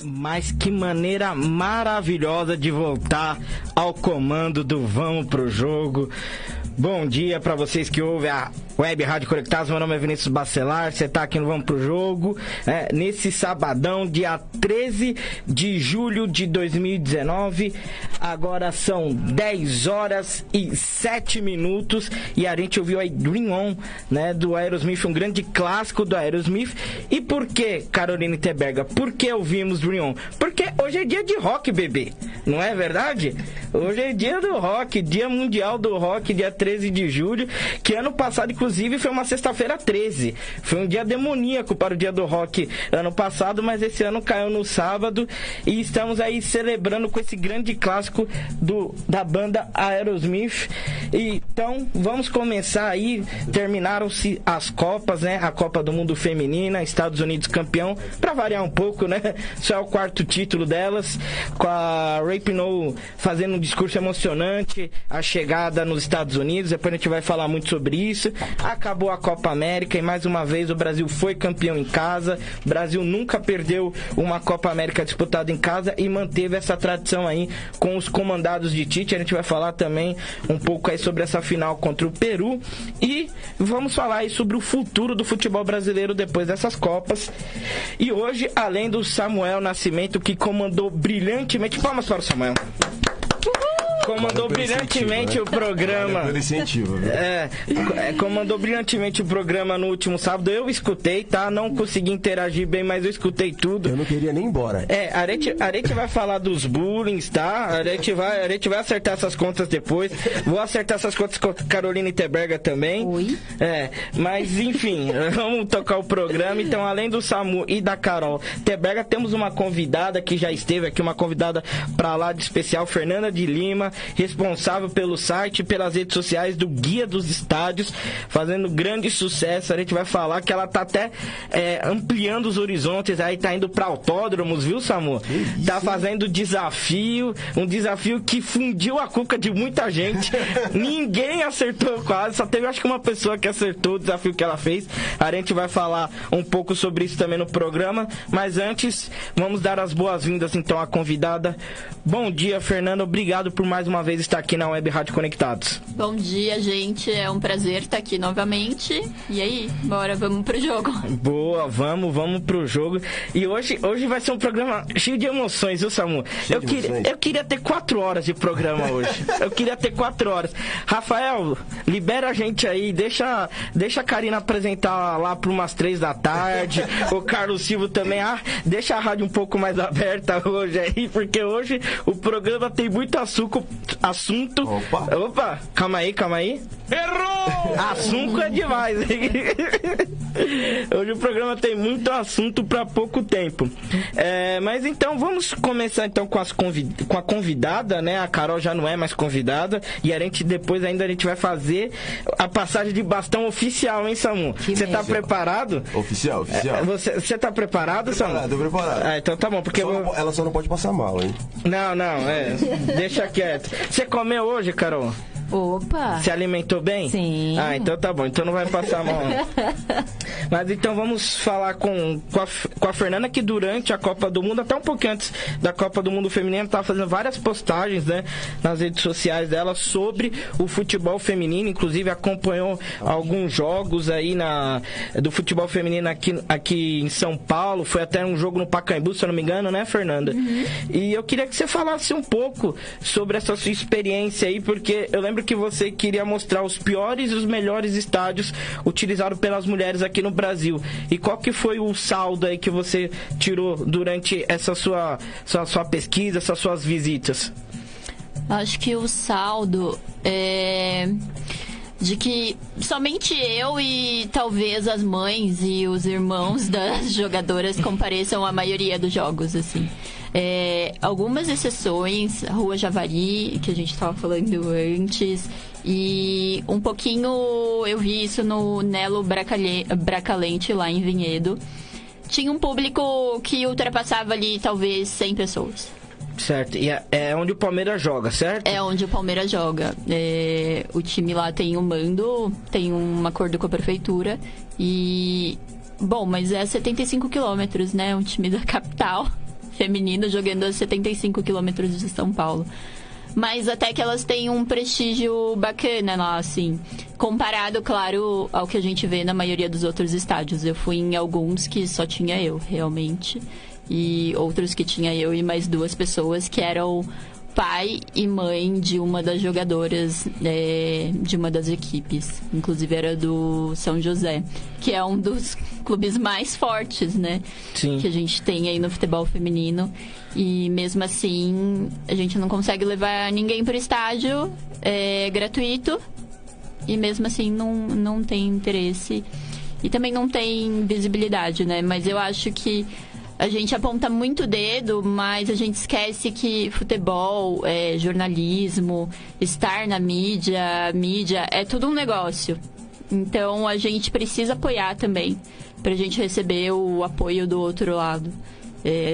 Mas que maneira maravilhosa de voltar ao comando do Vamos Pro Jogo. Bom dia para vocês que ouvem a Web Rádio Conectados. Meu nome é Vinícius Bacelar, você tá aqui no Vamos Pro Jogo, nesse sabadão, dia 13 de julho de 2019. Agora são 10 horas e 7 minutos e a gente ouviu aí Dream On, né, do Aerosmith, um grande clássico do Aerosmith. E por que, Caroline Teberga, por que ouvimos Dream On? Porque hoje é dia de rock, bebê, não é verdade? Hoje é dia do rock, dia mundial do rock, dia 13 de julho, que ano passado, inclusive, foi uma sexta-feira 13. Foi um dia demoníaco para o dia do rock ano passado, mas esse ano caiu no sábado e estamos aí celebrando com esse grande clássico da banda Aerosmith. Então, vamos começar aí. Terminaram-se as Copas, né? A Copa do Mundo Feminina, Estados Unidos campeão, para variar um pouco, né? Só é o quarto título delas, com a Rapinoe fazendo um discurso emocionante, a chegada nos Estados Unidos. Depois a gente vai falar muito sobre isso. Acabou a Copa América e mais uma vez o Brasil foi campeão em casa. O Brasil nunca perdeu uma Copa América disputada em casa e manteve essa tradição aí com os comandados de Tite. A gente vai falar também um pouco aí sobre essa final contra o Peru e vamos falar aí sobre o futuro do futebol brasileiro depois dessas Copas. E hoje, além do Samuel Nascimento, que comandou brilhantemente... Palmas para o Samuel. Comandou brilhantemente o programa. Comandou brilhantemente o programa no último sábado. Eu escutei, tá? Não consegui interagir bem, mas eu escutei tudo. Eu não queria nem ir embora. A gente vai falar dos bullying, tá? A gente vai acertar essas contas depois. Vou acertar essas contas com a Caroline Teberga também. Oi. Mas enfim, vamos tocar o programa. Então, além do Samu e da Carol Teberga, temos uma convidada que já esteve aqui, uma convidada pra lá de especial, Fernanda de Lima, responsável pelo site e pelas redes sociais do Guia dos Estádios, fazendo grande sucesso. A gente vai falar que ela tá até ampliando os horizontes, aí tá indo pra autódromos, viu, Samu? Tá fazendo desafio, um desafio que fundiu a cuca de muita gente. Ninguém acertou quase, só teve acho que uma pessoa que acertou o desafio que ela fez. A gente vai falar um pouco sobre isso também no programa, mas antes, vamos dar as boas-vindas então à convidada. Bom dia, Fernanda, obrigado por mais uma vez estar aqui na Web Rádio Conectados. Bom dia, gente. É um prazer estar aqui novamente. E aí, bora, vamos pro jogo. Boa, vamos pro jogo. E hoje vai ser um programa cheio de emoções, viu, Samu? Eu queria ter 4 horas de programa hoje. Eu queria ter 4 horas. Rafael, libera a gente aí, deixa a Karina apresentar lá por umas 3 da tarde. O Carlos Silva também. Deixa a rádio um pouco mais aberta hoje aí, porque hoje o programa tem muito assunto. Opa, calma aí. Errou! Assunto é demais. Hoje o programa tem muito assunto para pouco tempo. Mas então vamos começar então com a convidada, né? A Carol já não é mais convidada e depois a gente vai fazer a passagem de bastão oficial, hein, Samu? Você tá preparado? Oficial. Você tá preparado, Samu? Tô preparado. Então tá bom, porque ela só não pode passar mal, hein? Não, deixa quieto. Você comeu hoje, Carol? Opa! Se alimentou bem? Sim. Então tá bom, então não vai passar mal. Mas então vamos falar com a Fernanda, que durante a Copa do Mundo, até um pouquinho antes da Copa do Mundo Feminino, estava fazendo várias postagens, né, nas redes sociais dela sobre o futebol feminino, inclusive acompanhou alguns jogos aí do futebol feminino aqui em São Paulo, foi até um jogo no Pacaembu, se eu não me engano, né, Fernanda? Uhum. E eu queria que você falasse um pouco sobre essa sua experiência aí, porque eu lembro que você queria mostrar os piores e os melhores estádios utilizados pelas mulheres aqui no Brasil. E qual que foi o saldo aí que você tirou durante essa sua pesquisa, essas suas visitas? Acho que o saldo é de que somente eu e talvez as mães e os irmãos das jogadoras compareçam à maioria dos jogos, assim. Algumas exceções, a Rua Javari, que a gente estava falando antes, e um pouquinho eu vi isso no Nelo Bracalente, lá em Vinhedo. Tinha um público que ultrapassava ali talvez 100 pessoas. Certo, e é onde o Palmeiras joga, certo? É onde o Palmeiras joga. O time lá tem um mando, tem um acordo com a prefeitura e... Bom, mas é 75 quilômetros, né? Um time da capital. feminino jogando a 75 quilômetros de São Paulo. Mas até que elas têm um prestígio bacana lá, assim. Comparado, claro, ao que a gente vê na maioria dos outros estádios. Eu fui em alguns que só tinha eu, realmente. E outros que tinha eu e mais 2 pessoas que eram pai e mãe de uma das jogadoras de uma das equipes. Inclusive era do São José, que é um dos clubes mais fortes, né? Sim. Que a gente tem aí no futebol feminino. E mesmo assim, a gente não consegue levar ninguém para o estádio, é gratuito. E mesmo assim não tem interesse. E também não tem visibilidade, né? Mas eu acho que a gente aponta muito o dedo, mas a gente esquece que futebol, jornalismo, estar na mídia é tudo um negócio. Então a gente precisa apoiar também, pra gente receber o apoio do outro lado.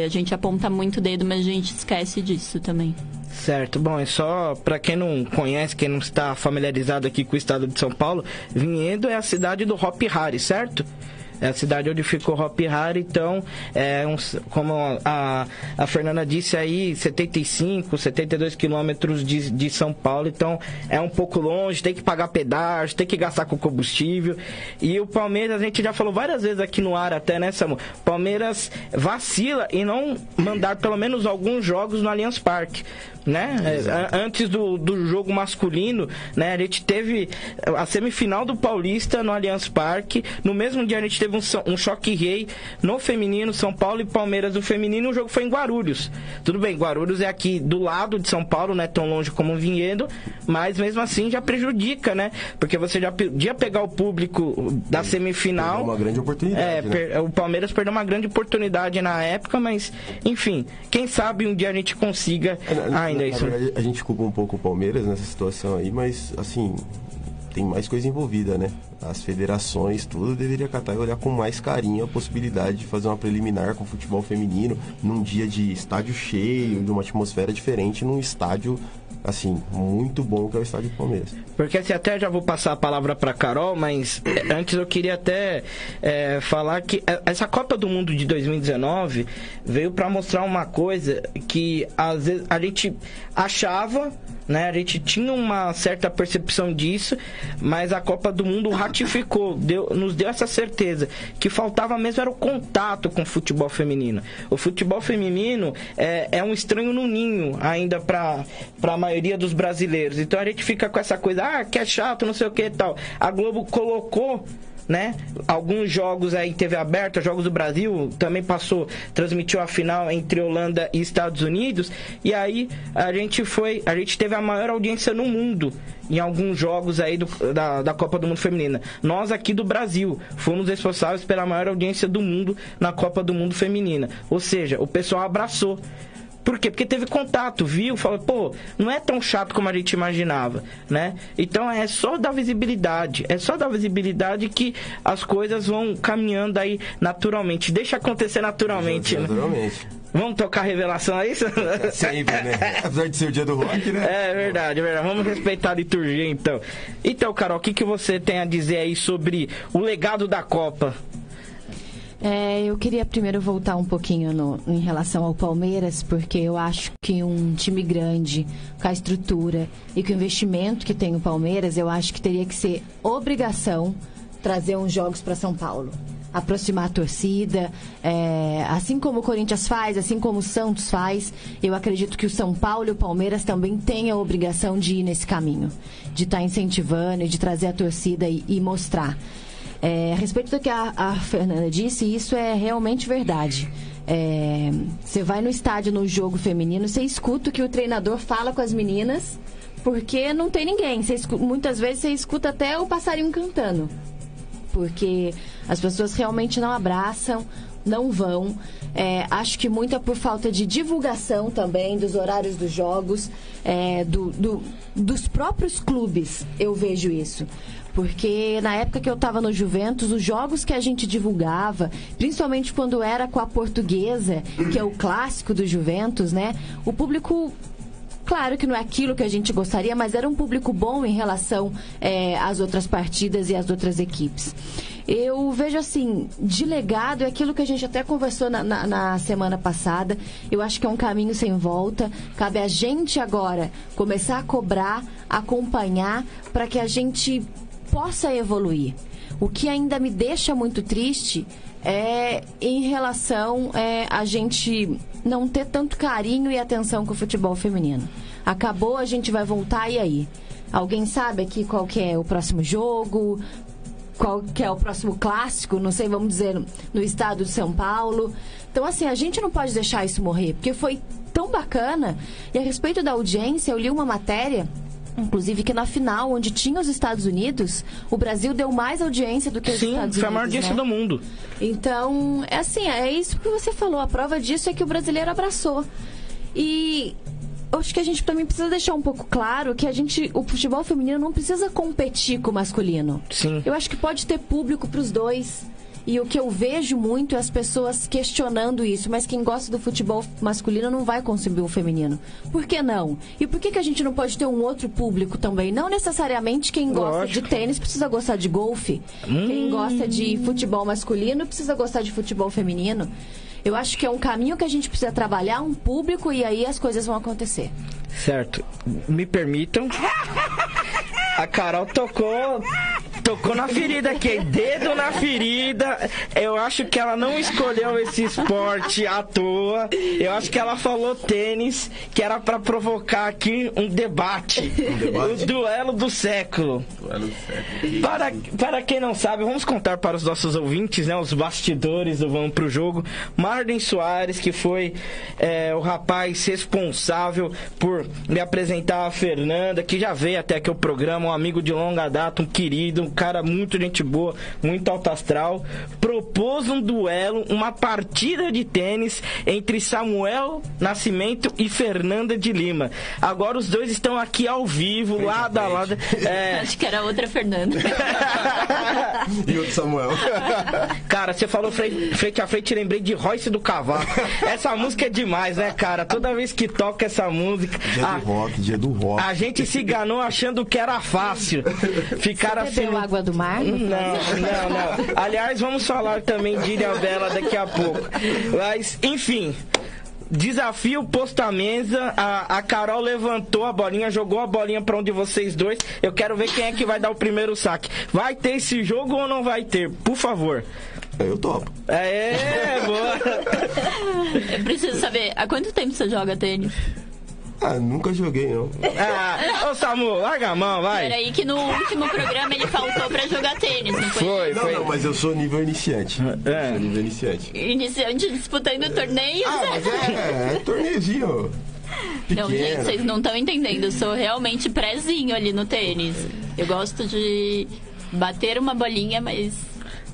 A gente aponta muito o dedo, mas a gente esquece disso também. Certo, bom, é só para quem não conhece, quem não está familiarizado aqui com o estado de São Paulo, Vinhedo é a cidade do Hopi Hari, certo? É a cidade onde ficou Hopi Hari, então, como a Fernanda disse aí, 75, 72 quilômetros de São Paulo, então é um pouco longe, tem que pagar pedágio, tem que gastar com combustível. E o Palmeiras, a gente já falou várias vezes aqui no ar até, né, Samu? Palmeiras vacila em não mandar pelo menos alguns jogos no Allianz Parque. Né? Antes do jogo masculino, né? A gente teve a semifinal do Paulista no Allianz Parque. No mesmo dia a gente teve um choque rei no feminino, São Paulo e Palmeiras no feminino. O jogo foi em Guarulhos. Tudo bem, Guarulhos é aqui do lado de São Paulo, não é tão longe como Vinhedo, mas mesmo assim já prejudica, né? Porque você já podia pegar o público da semifinal. Perdeu uma grande oportunidade, né? O Palmeiras perdeu uma grande oportunidade na época, mas enfim, quem sabe um dia a gente consiga ainda isso. Na verdade, a gente culpa um pouco o Palmeiras nessa situação aí, mas assim, tem mais coisa envolvida, né? As federações, tudo deveria catar e olhar com mais carinho a possibilidade de fazer uma preliminar com futebol feminino num dia de estádio cheio, de uma atmosfera diferente, num estádio assim, muito bom que é o estádio do Palmeiras. Porque assim, até já vou passar a palavra para Carol, mas antes eu queria até falar que essa Copa do Mundo de 2019 veio para mostrar uma coisa que às vezes a gente achava, né? A gente tinha uma certa percepção disso, mas a Copa do Mundo ratificou, nos deu essa certeza que faltava mesmo era o contato com o futebol feminino. O futebol feminino é um estranho no ninho ainda para a maioria dos brasileiros. Então a gente fica com essa coisa, que é chato, não sei o que e tal. A Globo colocou, né, alguns jogos aí em TV aberta, Jogos do Brasil, também transmitiu a final entre Holanda e Estados Unidos, e aí a gente teve a maior audiência no mundo em alguns jogos aí da Copa do Mundo Feminina. Nós aqui do Brasil fomos responsáveis pela maior audiência do mundo na Copa do Mundo Feminina. Ou seja, o pessoal abraçou. Por quê? Porque teve contato, viu? Falou, não é tão chato como a gente imaginava, né? Então é só dar visibilidade. É só dar visibilidade que as coisas vão caminhando aí naturalmente. Deixa acontecer naturalmente, né? Naturalmente. Vamos tocar revelação aí? Sempre, né? Apesar de ser o dia do rock, né? É verdade. Vamos respeitar a liturgia, então. Então, Carol, o que você tem a dizer aí sobre o legado da Copa? Eu queria primeiro voltar um pouquinho em relação ao Palmeiras, porque eu acho que um time grande, com a estrutura e com o investimento que tem o Palmeiras, eu acho que teria que ser obrigação trazer uns jogos para São Paulo. Aproximar a torcida, assim como o Corinthians faz, assim como o Santos faz, eu acredito que o São Paulo e o Palmeiras também têm a obrigação de ir nesse caminho, de estar incentivando e de trazer a torcida e mostrar. A respeito do que a Fernanda disse, isso é realmente verdade. Você vai no estádio, no jogo feminino, você escuta o que o treinador fala com as meninas, porque não tem ninguém. Muitas vezes você escuta até o passarinho cantando, porque as pessoas realmente não abraçam, não vão. Acho que muito é por falta de divulgação também dos horários dos jogos, dos próprios clubes, eu vejo isso. Porque na época que eu estava no Juventus, os jogos que a gente divulgava, principalmente quando era com a Portuguesa, que é o clássico do Juventus, né? O público, claro que não é aquilo que a gente gostaria, mas era um público bom em relação às outras partidas e às outras equipes. Eu vejo assim, de legado, é aquilo que a gente até conversou na semana passada. Eu acho que é um caminho sem volta. Cabe a gente agora começar a cobrar, acompanhar, para que a gente possa evoluir. O que ainda me deixa muito triste é em relação a gente não ter tanto carinho e atenção com o futebol feminino. Acabou, a gente vai voltar, e aí? Alguém sabe aqui qual que é o próximo jogo? Qual que é o próximo clássico, não sei, vamos dizer, no estado de São Paulo. Então, assim, a gente não pode deixar isso morrer, porque foi tão bacana. E a respeito da audiência, eu li uma matéria, inclusive, que na final, onde tinha os Estados Unidos, o Brasil deu mais audiência do que os Estados Unidos. Sim, foi a maior audiência do mundo. Então, é assim, é isso que você falou. A prova disso é que o brasileiro abraçou. E eu acho que a gente também precisa deixar um pouco claro que o futebol feminino não precisa competir com o masculino. Sim. Eu acho que pode ter público para os dois. E o que eu vejo muito é as pessoas questionando isso. Mas quem gosta do futebol masculino não vai consumir o feminino. Por que não? E por que a gente não pode ter um outro público também? Não necessariamente quem gosta de tênis precisa gostar de golfe. Quem gosta de futebol masculino precisa gostar de futebol feminino. Eu acho que é um caminho que a gente precisa trabalhar, um público, e aí as coisas vão acontecer. Certo. Me permitam. A Carol tocou na ferida aqui, dedo na ferida. Eu acho que ela não escolheu esse esporte à toa. Eu acho que ela falou tênis, que era pra provocar aqui um debate. O duelo do século. Para quem não sabe, vamos contar para os nossos ouvintes, né, os bastidores do Vamos Pro Jogo. Marden Soares, que foi o rapaz responsável por me apresentar a Fernanda, que já veio até aqui o programa, um amigo de longa data, um querido, um cara muito gente boa, muito alto astral, propôs um duelo, uma partida de tênis entre Samuel Nascimento e Fernanda de Lima. Agora os dois estão aqui ao vivo, lado a lado. Acho que era outra Fernanda. E outro Samuel. Cara, você falou frente a frente, lembrei de Royce do Cavaco. Essa música é demais, né, cara? Toda vez que toca essa música... Dia do rock. A gente se enganou achando que era fácil. Ficaram assim... Você bebeu água do mar? Não. Aliás, vamos falar também de Ilhabela daqui a pouco. Mas, enfim... Desafio posto à mesa. A Carol levantou a bolinha, jogou a bolinha pra um de vocês dois. Eu quero ver quem é que vai dar o primeiro saque. Vai ter esse jogo ou não vai ter? Por favor. Eu topo. Boa. Eu preciso saber, há quanto tempo você joga tênis? Nunca joguei, não. Ô Samu, larga a mão, vai. Peraí que no último programa ele faltou pra jogar tênis, não foi? Foi. Não, mas eu sou nível iniciante. Sou nível iniciante. Iniciante disputando torneios? Mas é torneiozinho pequeno. Não, gente, vocês não estão entendendo. Eu sou realmente prézinho ali no tênis. Eu gosto de bater uma bolinha, mas...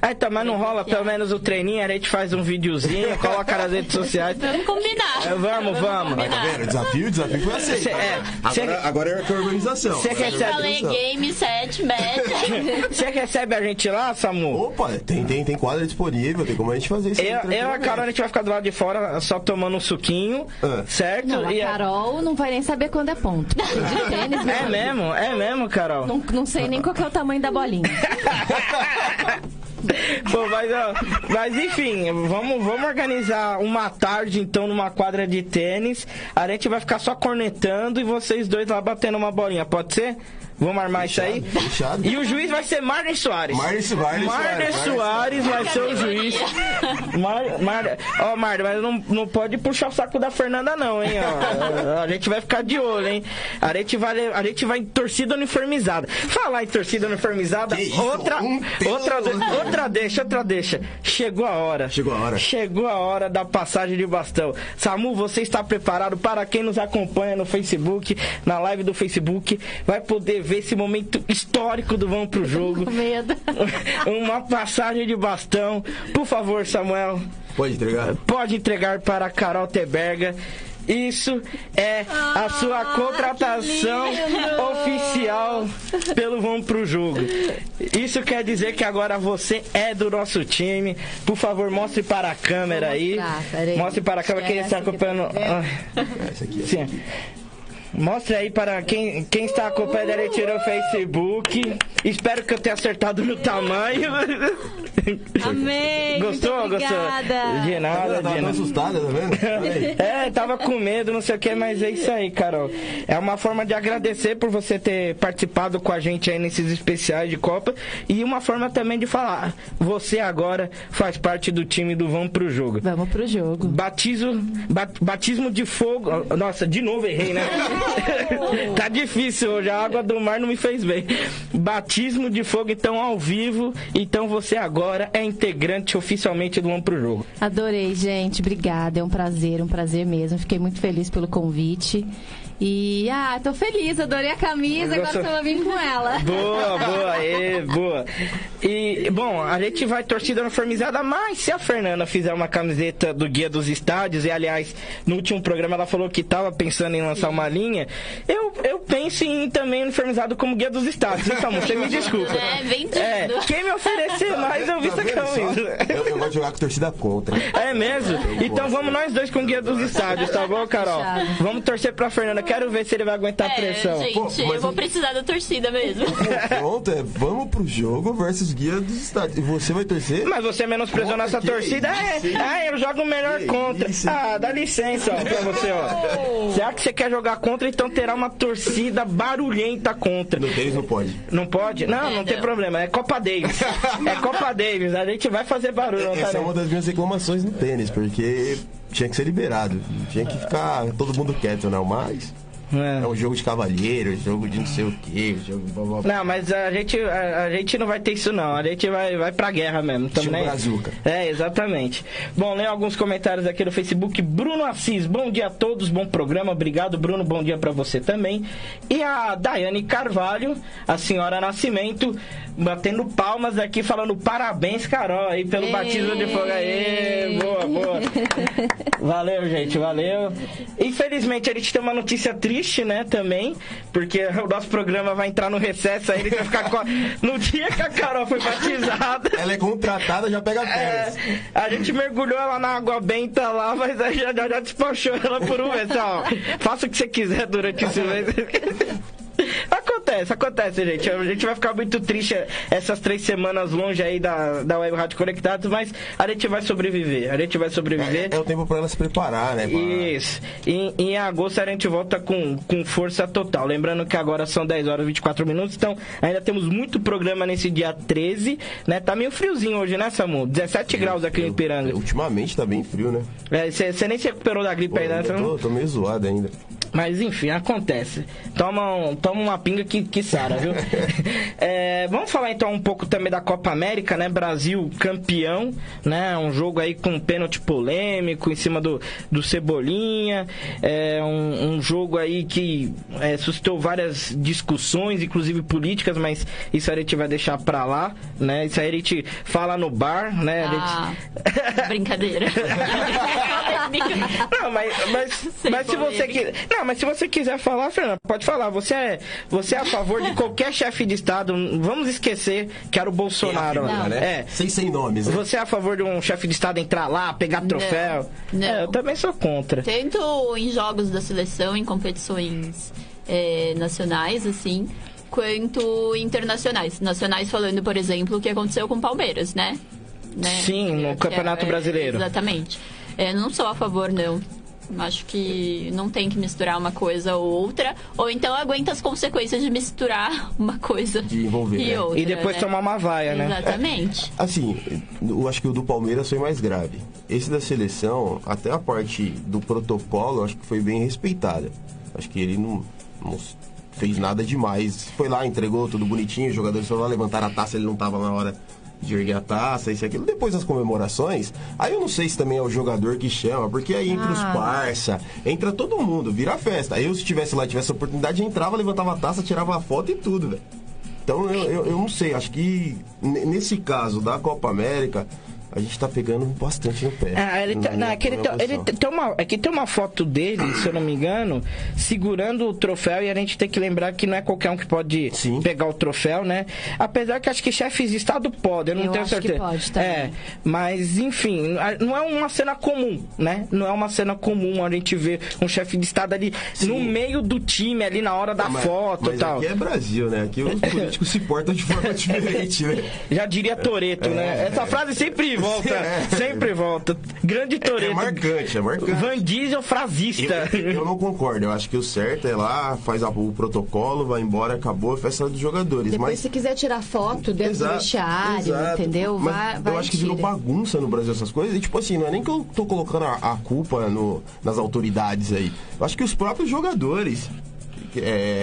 Então, mas não rola pelo menos o treininho, a gente faz um videozinho, coloca nas redes sociais. Vamos combinar. Vamos. Combinar. Tá vendo? O desafio foi aceito. Agora é a organização. Você recebe... Falei game, set, match. Você recebe a gente lá, Samu? Opa, tem quadra disponível, tem como a gente fazer isso. Eu e a Carol, a gente vai ficar do lado de fora só tomando um suquinho, certo? Não, a Carol não vai nem saber quando é ponto. De tênis, É mesmo, Carol? Não sei nem qual que é o tamanho da bolinha. Pô, mas enfim, vamos organizar uma tarde então numa quadra de tênis. A gente vai ficar só cornetando e vocês dois lá batendo uma bolinha, pode ser? Vamos armar isso aí? Fechado. E o juiz vai ser Marden Soares. Marden Soares vai ser o juiz. Marden, mas não pode puxar o saco da Fernanda não, hein? Ó. A gente vai ficar de olho, hein? A gente vai em torcida uniformizada. Falar em torcida uniformizada, outra deixa. Chegou a hora da passagem de bastão. Samu, você está preparado? Para quem nos acompanha no Facebook, na live do Facebook, vai poder ver esse momento histórico do Vamos Pro Jogo. Com medo. Uma passagem de bastão. Por favor, Samuel. Pode entregar para a Carol Teberga. Isso é a sua contratação oficial pelo Vamos Pro Jogo. Isso quer dizer que agora você é do nosso time. Por favor, mostre para a câmera aí. Mostre para a câmera quem está acompanhando. Sim. Mostre aí para quem está acompanhando a gente no Facebook. Espero que eu tenha acertado no tamanho. Amém. Gostou? Muito obrigada. De nada, Tava tão assustada, tá vendo? Tava com medo, não sei o que, mas é isso aí, Carol. É uma forma de agradecer por você ter participado com a gente aí nesses especiais de Copa e uma forma também de falar, você agora faz parte do time do Vamos Pro Jogo. Vamos pro jogo. Batismo de fogo. Nossa, de novo errei, né? Tá difícil hoje, a água do mar não me fez bem. Batismo de fogo, então, ao vivo. Então você agora é integrante oficialmente do Vamos Pro Jogo. Adorei, gente. Obrigada. É um prazer mesmo. Fiquei muito feliz pelo convite. E, tô feliz, adorei a camisa, agora eu vou vir com ela. Boa. E, bom, a gente vai torcida uniformizada, mas se a Fernanda fizer uma camiseta do Guia dos Estádios, e aliás, no último programa ela falou que estava pensando em lançar uma linha, eu penso em também uniformizado como Guia dos Estádios. Então, você me desculpa. Vendido. Quem me oferecer mais, eu visto a camisa. Eu gosto de jogar com torcida contra. É mesmo? Então vamos nós dois com o Guia dos Estádios, tá bom, Carol? Vamos torcer pra Fernanda. Quero ver se ele vai aguentar a pressão. Gente, eu vou precisar da torcida mesmo. Pronto, Vamos Pro Jogo versus Guia dos Estádios. E você vai torcer? Mas você menosprezou nossa torcida. Eu jogo o melhor contra. Dá licença, ó, pra você, ó. Será que você quer jogar contra? Então terá uma torcida barulhenta contra. No tênis não pode. Não pode? Não tem problema. É Copa Davis. É Copa Davis. A gente vai fazer barulho. Essa é uma das minhas reclamações no tênis, porque tinha que ser liberado. Tinha que ficar todo mundo quieto, não, mas... É um jogo de cavalheiro, jogo de não sei o que, jogo... Não, mas a gente não vai ter isso não, a gente vai pra guerra mesmo. Brazuca. Exatamente. Bom, leio alguns comentários aqui no Facebook. Bruno Assis, bom dia a todos, bom programa, obrigado Bruno, bom dia pra você também. E a Daiane Carvalho, a senhora Nascimento, batendo palmas aqui, falando parabéns, Carol, aí pelo batismo de fogo. Aê, boa. Valeu, gente, valeu. Infelizmente a gente tem uma notícia triste, né, também, porque o nosso programa vai entrar no recesso, aí ele vai ficar no dia que a Carol foi batizada. Ela é contratada, já pega férias. A gente mergulhou ela na água benta lá, mas aí já despachou ela por um mês. Faça o que você quiser durante esse mês. Acontece, gente. A gente vai ficar muito triste essas 3 semanas longe aí da Web Rádio Conectados, mas a gente vai sobreviver. É o tempo pra ela se preparar, né? Isso. Em agosto a gente volta com força total. Lembrando que agora são 10 horas e 24 minutos, então ainda temos muito programa nesse dia 13, né? Tá meio friozinho hoje, né, Samu? 17 graus aqui em Ipiranga. Ultimamente tá bem frio, né? Você nem se recuperou da gripe ainda, né? Tô meio zoado ainda. Mas enfim, acontece. Toma uma pinga que sara, viu? Vamos falar então um pouco também da Copa América, né? Brasil campeão, né? Um jogo aí com pênalti polêmico em cima do Cebolinha. Um jogo aí que suscitou várias discussões, inclusive políticas, mas isso a gente vai deixar pra lá, né? Isso aí a gente fala no bar, né? Brincadeira. Não, mas se você quiser... Não, mas se você quiser falar, Fernanda, pode falar. Você é a favor de qualquer chefe de Estado. Vamos esquecer que era o Bolsonaro. Né? Sem nomes. Né? Você é a favor de um chefe de Estado entrar lá, pegar troféu? Não. Eu também sou contra. Tanto em jogos da seleção, em competições nacionais, assim, quanto internacionais. Nacionais falando, por exemplo, o que aconteceu com o Palmeiras, né? Sim, no Campeonato Brasileiro. Exatamente. Não sou a favor, não. Acho que não tem que misturar uma coisa ou outra, ou então aguenta as consequências de misturar uma coisa de envolver, e outra. E depois tomar uma vaia, né? Exatamente. Assim, eu acho que o do Palmeiras foi mais grave. Esse da seleção, até a parte do protocolo, acho que foi bem respeitada. Acho que ele não fez nada demais. Foi lá, entregou tudo bonitinho, os jogadores foram lá levantar a taça, ele não estava na hora de erguer a taça, isso e aquilo. Depois das comemorações, aí eu não sei se também é o jogador que chama, porque aí entra os parça, entra todo mundo, vira festa. Aí eu, se tivesse lá, tivesse a oportunidade, entrava, levantava a taça, tirava a foto e tudo, velho. Então eu não sei, acho que nesse caso da Copa América, a gente tá pegando bastante no pé. Tem uma foto dele, se eu não me engano, segurando o troféu, e a gente tem que lembrar que não é qualquer um que pode pegar o troféu, né? Apesar que acho que chefes de Estado podem, eu não tenho certeza. Que pode também. Mas enfim, não é uma cena comum, né? Não é uma cena comum a gente ver um chefe de Estado ali no meio do time, ali na hora da foto e tal. Aqui é Brasil, né? Aqui os políticos se portam de forma diferente, né? Já diria Toretto, né? Essa frase sempre volta, sempre volta. Grande Toretto. É marcante. Van Diesel frasista. Eu não concordo, eu acho que o certo é lá, faz o protocolo, vai embora, acabou a festa dos jogadores. Depois, se quiser tirar foto dentro do vestiário, entendeu? Vai, eu acho que virou bagunça no Brasil essas coisas. E, tipo assim, não é nem que eu tô colocando a culpa nas autoridades aí. Eu acho que os próprios jogadores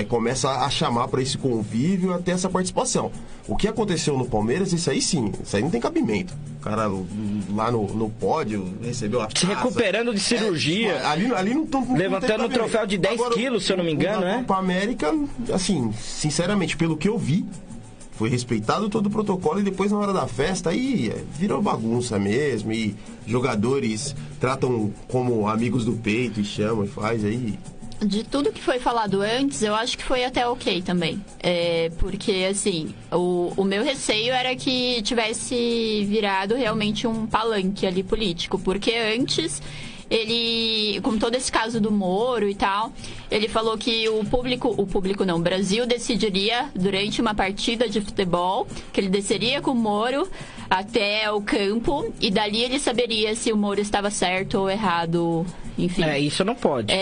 começam a chamar para esse convívio, até essa participação. O que aconteceu no Palmeiras, isso aí não tem cabimento. O cara lá no pódio recebeu a taça. Se recuperando de cirurgia. Ali não levantando um troféu de 10 quilos, se eu não me engano, né? Copa América, assim, sinceramente, pelo que eu vi, foi respeitado todo o protocolo, e depois na hora da festa aí virou bagunça mesmo, e jogadores tratam como amigos do peito e chamam e faz aí. De tudo que foi falado antes, eu acho que foi até ok também. Porque, assim, o meu receio era que tivesse virado realmente um palanque ali político. Porque antes, ele, com todo esse caso do Moro e tal, ele falou que o Brasil decidiria durante uma partida de futebol, que ele desceria com o Moro até o campo, e dali ele saberia se o Moro estava certo ou errado, enfim. Isso não pode.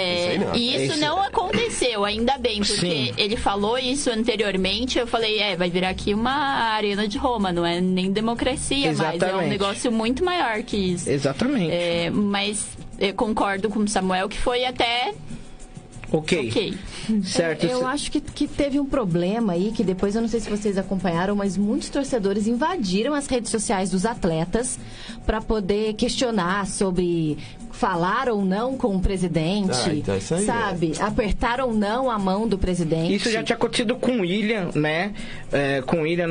Isso não aconteceu, ainda bem, porque ele falou isso anteriormente, eu falei, vai virar aqui uma arena de Roma, não é nem democracia, mas é um negócio muito maior que isso. Exatamente. Mas eu concordo com o Samuel que foi até... Ok. Certo. Eu acho que teve um problema aí, que depois, eu não sei se vocês acompanharam, mas muitos torcedores invadiram as redes sociais dos atletas para poder questionar sobre falar ou não com o presidente, então isso aí, sabe? Apertar ou não a mão do presidente. Isso já tinha acontecido com o William, né? Com o William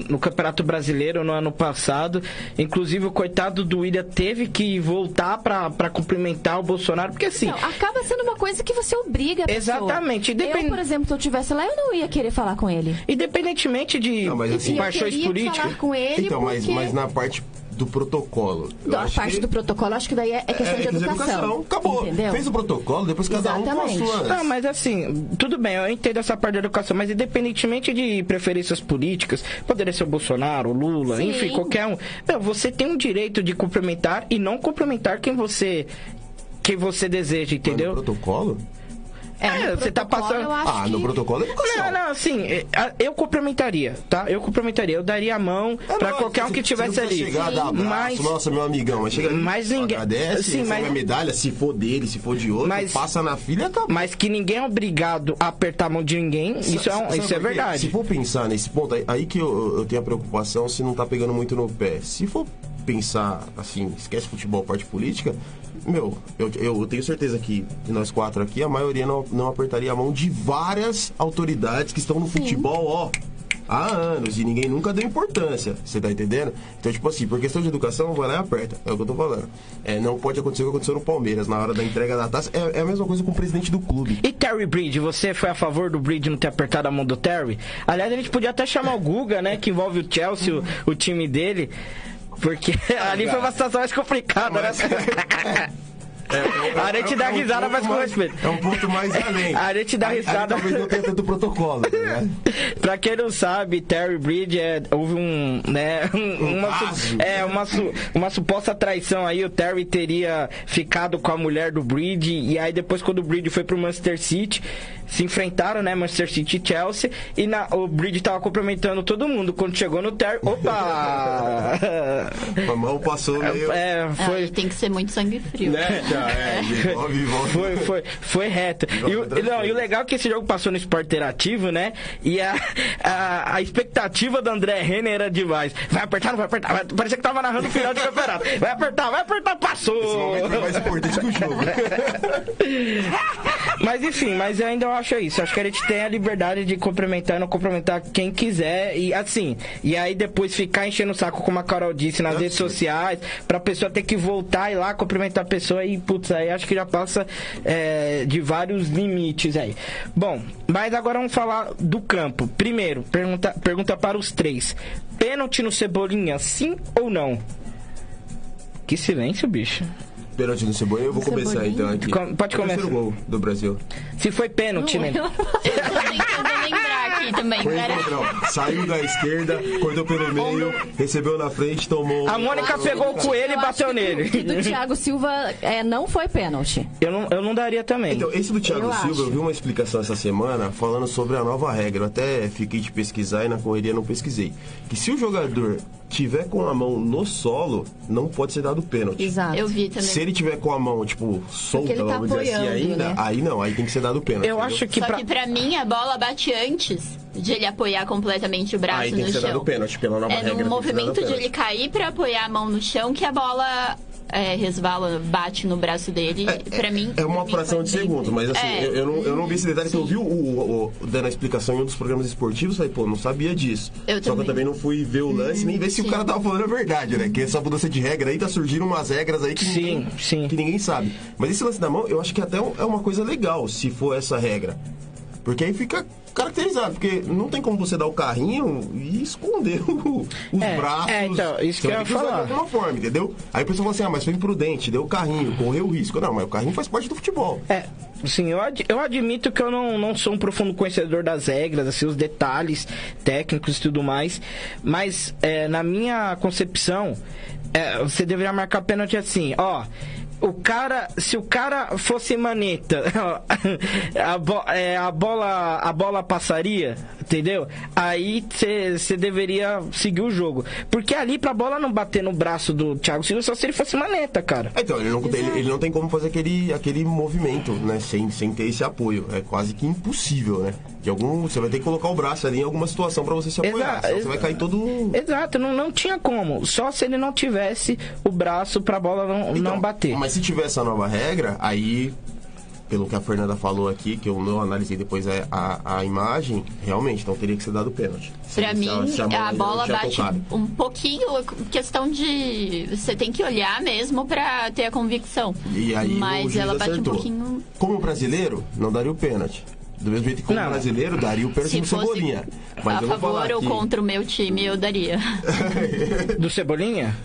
no Campeonato Brasileiro no ano passado. Inclusive, o coitado do William teve que voltar para cumprimentar o Bolsonaro, porque assim... Não, acaba sendo uma coisa que você obriga a pessoa. Exatamente. Eu, por exemplo, se eu estivesse lá, eu não ia querer falar com ele. Independentemente de paixões políticas. Falar com ele então, mas na parte do protocolo. A parte do protocolo, acho que daí é questão de educação. Acabou. Entendeu? Fez o protocolo, depois cada um com a sua. Não, mas assim, tudo bem, eu entendo essa parte da educação, mas independentemente de preferências políticas, poderia ser o Bolsonaro, o Lula, enfim, qualquer um. Você tem um direito de cumprimentar e não cumprimentar quem você deseja, entendeu? Mas no protocolo? Você tá passando... no protocolo é educação. Não, assim, eu cumprimentaria, tá? Eu daria a mão pra qualquer um que estivesse ali. Chegar, dar abraço, nossa, meu amigão, mas chega ali, ninguém agradece, recebe a medalha, se for dele, se for de outro, passa na fila e acabou. Mas que ninguém é obrigado a apertar a mão de ninguém, isso é verdade. Se for pensar nesse ponto, aí que eu tenho a preocupação se não tá pegando muito no pé. Se for pensar, assim, esquece futebol, parte política... eu tenho certeza que de nós quatro aqui, a maioria não apertaria a mão de várias autoridades que estão no futebol, há anos, e ninguém nunca deu importância, você tá entendendo? Então, tipo assim, por questão de educação, vai lá e aperta, é o que eu tô falando. Não pode acontecer o que aconteceu no Palmeiras, na hora da entrega da taça, é a mesma coisa com o presidente do clube. E Terry Bridge, você foi a favor do Bridge não ter apertado a mão do Terry? Aliás, a gente podia até chamar o Guga, né, que envolve o Chelsea, o time dele... Porque ali foi uma situação mais complicada, né? A gente dá risada, mas com respeito. É um ponto mais além. A gente dá risada. Talvez não tenha tanto protocolo, né? Pra quem não sabe, Terry Bridge houve uma suposta traição aí. O Terry teria ficado com a mulher do Bridge, e aí depois, quando o Bridge foi pro Manchester City, se enfrentaram, né? Manchester City e Chelsea, e o Bridge tava cumprimentando todo mundo. Quando chegou no Terry, opa! A mão passou meio... Tem que ser muito sangue frio. Né? Foi reto. E o legal é que esse jogo passou no Esporte Interativo, né? E a expectativa do André Renner era demais. Vai apertar, não vai apertar? Parecia que tava narrando o final de campeonato. Vai apertar, passou! Esse momento é mais importante que o jogo. Mas enfim, eu ainda acho isso. Acho que a gente tem a liberdade de cumprimentar e não cumprimentar quem quiser. E assim, e aí depois ficar enchendo o saco, como a Carol disse, nas redes sociais, pra pessoa ter que voltar e ir lá cumprimentar a pessoa. E putz, aí acho que já passa de vários limites aí. Bom, mas agora vamos falar do campo. Primeiro, pergunta para os três: pênalti no Cebolinha, sim ou não? Que silêncio, bicho. Pênalti no Cebolinha, eu vou começar então aqui. Pode começar. O gol do Brasil. Se foi pênalti, né? Eu tô tentando lembrar aqui também. Saiu da esquerda, cortou pelo meio, recebeu na frente, tomou... A Mônica pegou o coelho e bateu nele. Que do Thiago Silva não foi pênalti. Eu não daria também. Então, esse do Thiago Silva, eu vi uma explicação essa semana falando sobre a nova regra. Eu até fiquei de pesquisar e na correria não pesquisei. Que se o jogador tiver com a mão no solo, não pode ser dado pênalti. Exato. Eu vi também. Se ele tiver com a mão, tipo, solta, ele tá vamos dizer assim, ainda, né? aí não, aí tem que ser dado pênalti. Eu acho que Só que pra mim a bola bate antes de ele apoiar completamente o braço aí tem no que ser chão. dado pênalti, pela nova regra. É no movimento de ele cair pra apoiar a mão no chão que a bola resvala, bate no braço dele. Pra mim... É uma fração de segundos, mas assim, eu não vi esse detalhe. Então eu vi o dando a explicação em um dos programas esportivos, falei, não sabia disso. Só que eu também não fui ver o lance, nem ver se o cara tava falando a verdade, né? Que essa mudança de regra aí tá surgindo umas regras aí que ninguém sabe. Mas esse lance da mão, eu acho que até é uma coisa legal, se for essa regra. Porque aí fica caracterizado, porque não tem como você dar o carrinho e esconder os braços. Então, isso que eu ia falar. De alguma forma, entendeu? Aí a pessoa fala assim, mas foi imprudente, deu o carrinho, correu o risco. Não, mas o carrinho faz parte do futebol. Sim, eu admito que eu não sou um profundo conhecedor das regras, assim, os detalhes técnicos e tudo mais, mas na minha concepção, você deveria marcar pênalti assim, se o cara fosse maneta, a bola passaria, entendeu? Aí você deveria seguir o jogo. Porque ali pra bola não bater no braço do Thiago Silva, só se ele fosse maneta, cara. Então, ele não tem como fazer aquele movimento, né? Sem ter esse apoio. É quase que impossível, né? Você vai ter que colocar o braço ali em alguma situação pra você se apoiar. Senão você vai cair todo... Exato, não tinha como. Só se ele não tivesse o braço pra bola não bater. Mas se tivesse a nova regra, aí... Pelo que a Fernanda falou aqui, que eu não analisei depois a imagem, realmente, então teria que ser dado pênalti. Pra mim, a bola bate um pouquinho, questão de... Você tem que olhar mesmo pra ter a convicção. E aí, mas ela bate acertou. um pouquinho... Como brasileiro, não daria o pênalti. Do mesmo jeito que como brasileiro, daria o pênalti no Cebolinha. Mas a favor ou contra o meu time, eu daria. Do Cebolinha?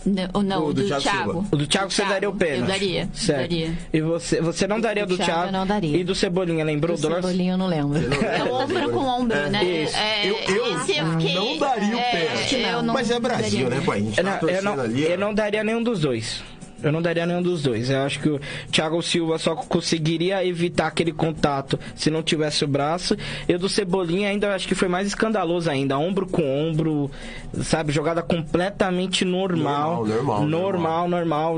Não, do Thiago. O do Thiago você daria o pênalti? Eu daria. Certo. E você não daria do Thiago? Eu não daria. E do Cebolinha, lembrou? Do Cebolinha eu não lembro. É ombro com ombro, né? Eu não daria o pênalti. Mas é Brasil, né, pai? A gente tá torcendo ali. Eu não daria nenhum dos dois. Eu não daria nenhum dos dois. Eu acho que o Thiago Silva só conseguiria evitar aquele contato se não tivesse o braço. E o do Cebolinha ainda acho que foi mais escandaloso ainda. Ombro com ombro, sabe? Jogada completamente normal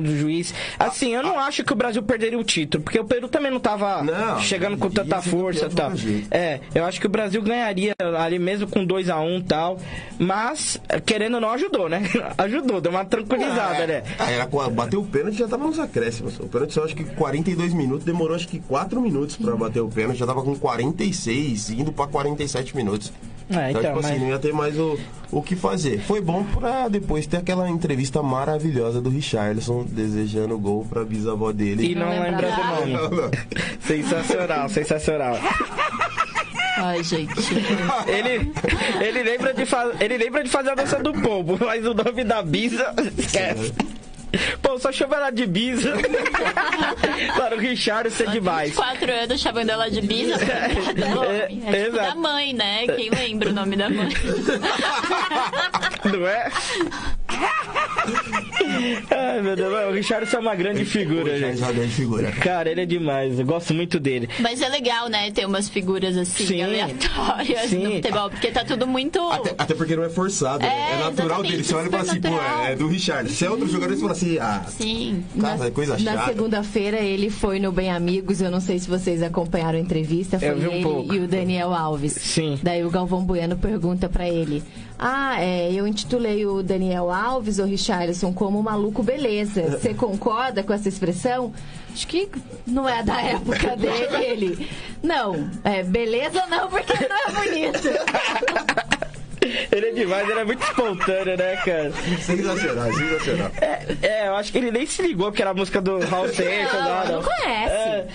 do juiz. Assim, eu não acho que o Brasil perderia o título, porque o Peru também não tava chegando com tanta força e tal. Eu acho que o Brasil ganharia ali mesmo com 2-1 e tal. Mas, querendo ou não, ajudou, né? Ajudou, deu uma tranquilizada, né? Bateu o pênalti, já tava nos acréscimos. O pênalti só acho que 42 minutos, demorou acho que 4 minutos pra bater o pênalti, já tava com 46, indo pra 47 minutos. Então, assim, não ia ter mais o que fazer. Foi bom pra depois ter aquela entrevista maravilhosa do Richarlison desejando gol pra bisavó dele. E não lembra do nome. Sensacional. Ai, gente. Ele lembra de fazer a dança do pombo, mas o nome da bisa, esquece. Pô, só chama ela de Bisa. Claro, o Richarlison é demais. 4 anos chamando ela de Bisa. É tipo da mãe, né? Quem lembra o nome da mãe? Não é? Ai, meu Deus, o Richarlison é uma grande figura, gente. É uma grande figura. Cara, ele é demais, eu gosto muito dele. Mas é legal, né, ter umas figuras assim, Sim. aleatórias no futebol, porque tá tudo muito... Até porque não é forçado, né? É natural dele. Você olha e fala assim, pô, é do Richarlison. Se é outro jogador, você fala assim, Sim. cara, é coisa chata. Na segunda-feira ele foi no Bem Amigos, eu não sei se vocês acompanharam a entrevista, foi Eu vi um ele pouco. e o Daniel Alves. Sim. Daí o Galvão Bueno pergunta pra ele: eu intitulei o Daniel Alves, ou Richarlison, como maluco beleza. Você concorda com essa expressão? Acho que não é da época dele. Ele, não, beleza não, porque não é bonito. Ele é demais, ele é muito espontâneo, né, cara? Sensacional. Eu acho que ele nem se ligou que era a música do Raul Seixas. Não conhece.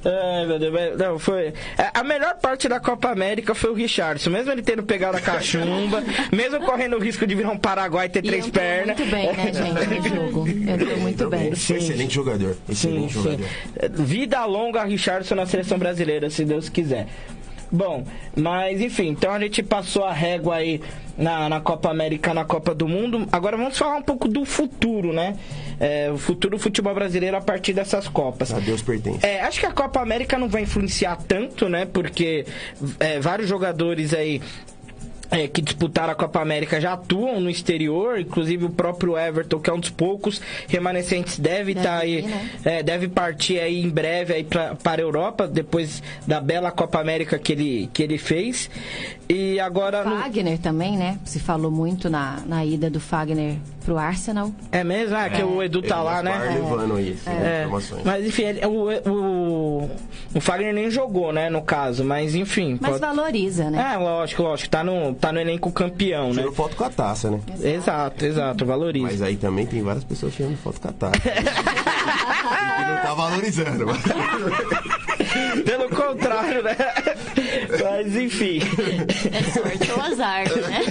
Ai, meu Deus, não, foi... A melhor parte da Copa América foi o Richarlison, mesmo ele tendo pegado a cachumba, mesmo correndo o risco de virar um Paraguai e ter três pernas. Muito bem, né, gente, no jogo. Entrou muito bem. Excelente jogador. Excelente jogador. Vida longa a Richarlison na seleção brasileira, se Deus quiser. Bom, mas enfim, então a gente passou a régua aí na Copa América, na Copa do Mundo. Agora vamos falar um pouco do futuro, né? O futuro do futebol brasileiro a partir dessas Copas. A Deus pertence. Acho que a Copa América não vai influenciar tanto, né? Porque vários jogadores aí que disputaram a Copa América já atuam no exterior, inclusive o próprio Everton, que é um dos poucos remanescentes, deve partir aí em breve aí para a Europa, depois da bela Copa América que ele fez. E agora... Fagner também, né? Se falou muito na ida do Fagner pro Arsenal. É mesmo? Que o Edu tá lá, né? Levando aí, informações. Mas enfim, o Fagner nem jogou, né, no caso, mas enfim. Mas valoriza, né? Lógico, tá no elenco campeão, né? Tirou foto com a taça, né? Exato, valoriza. Mas aí também tem várias pessoas tirando foto com a taça. E não tá valorizando. Pelo contrário, né? Mas enfim. É sorte ou azar, né?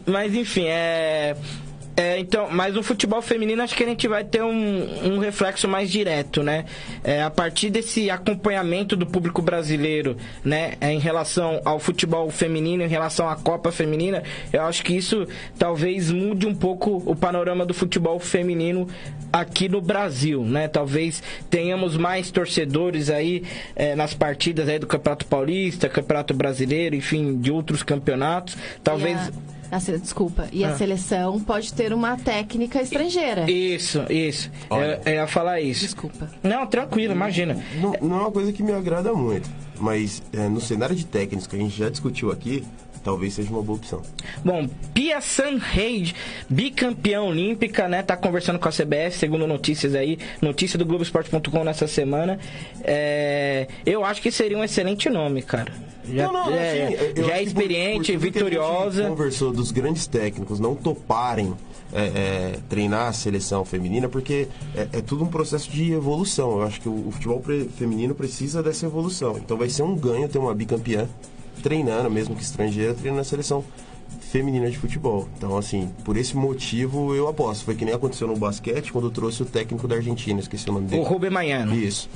Mas enfim, então, mas no futebol feminino acho que a gente vai ter um reflexo mais direto, né? A partir desse acompanhamento do público brasileiro, né? Em relação ao futebol feminino, em relação à Copa Feminina, eu acho que isso talvez mude um pouco o panorama do futebol feminino aqui no Brasil, né? Talvez tenhamos mais torcedores aí nas partidas aí do Campeonato Paulista, Campeonato Brasileiro, enfim, de outros campeonatos. Talvez... Desculpa. E a seleção pode ter uma técnica estrangeira. Isso. Eu ia falar isso. Desculpa. Não, tranquilo, imagina. Não é uma coisa que me agrada muito, mas no cenário de técnicos que a gente já discutiu aqui, talvez seja uma boa opção. Bom, Pia Sanheide, bicampeã olímpica, né? Tá conversando com a CBF, segundo notícias aí, notícia do Globoesporte.com nessa semana. Eu acho que seria um excelente nome, cara. Já é experiente, vitoriosa. A gente conversou dos grandes técnicos não toparem treinar a seleção feminina, porque é tudo um processo de evolução. Eu acho que o futebol feminino precisa dessa evolução. Então vai ser um ganho ter uma bicampeã treinando, mesmo que estrangeira, treinando a seleção feminina de futebol. Então, assim, por esse motivo eu aposto. Foi que nem aconteceu no basquete quando trouxe o técnico da Argentina, esqueci o nome dele. O Rubem Manhano. Isso.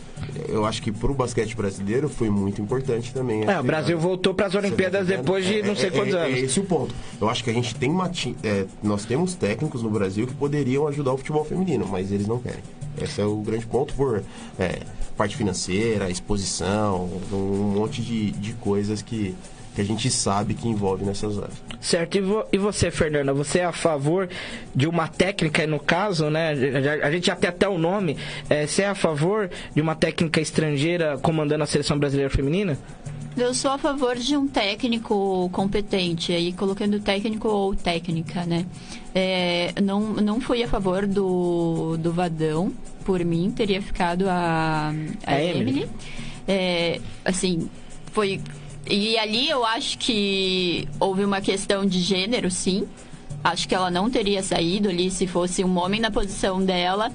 Eu acho que pro basquete brasileiro foi muito importante também. O Brasil voltou para as Olimpíadas depois de não sei quantos anos. É esse o ponto. Eu acho que a gente tem nós temos técnicos no Brasil que poderiam ajudar o futebol feminino, mas eles não querem. Esse é o grande ponto por parte financeira, exposição, um monte de coisas que a gente sabe que envolve nessas áreas. Certo. E você, Fernanda? Você é a favor de uma técnica, no caso, né? A gente já tem até o nome. Você é a favor de uma técnica estrangeira comandando a seleção brasileira feminina? Eu sou a favor de um técnico competente, aí colocando técnico ou técnica, né? Não fui a favor do Vadão, por mim, teria ficado a Emily. Assim, foi... E ali eu acho que houve uma questão de gênero, sim. Acho que ela não teria saído ali se fosse um homem na posição dela,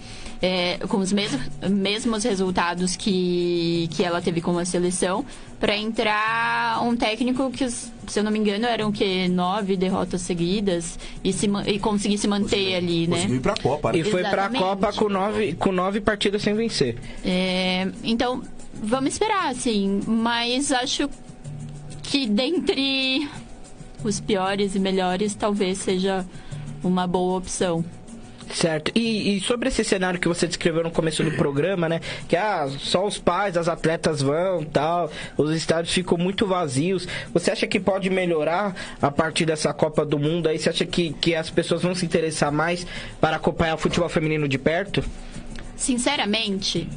com os mesmos resultados que ela teve com a seleção, para entrar um técnico que, se eu não me engano, eram 9 derrotas seguidas e conseguir se manter ali, né? Conseguiu ir pra Copa, né? E foi pra Copa com 9 partidas sem vencer. Então, vamos esperar, assim. Mas acho que dentre os piores e melhores, talvez seja uma boa opção. Certo. E sobre esse cenário que você descreveu no começo do programa, né? Que só os pais, as atletas vão, tal, os estádios ficam muito vazios. Você acha que pode melhorar a partir dessa Copa do Mundo? Aí você acha que as pessoas vão se interessar mais para acompanhar o futebol feminino de perto? Sinceramente,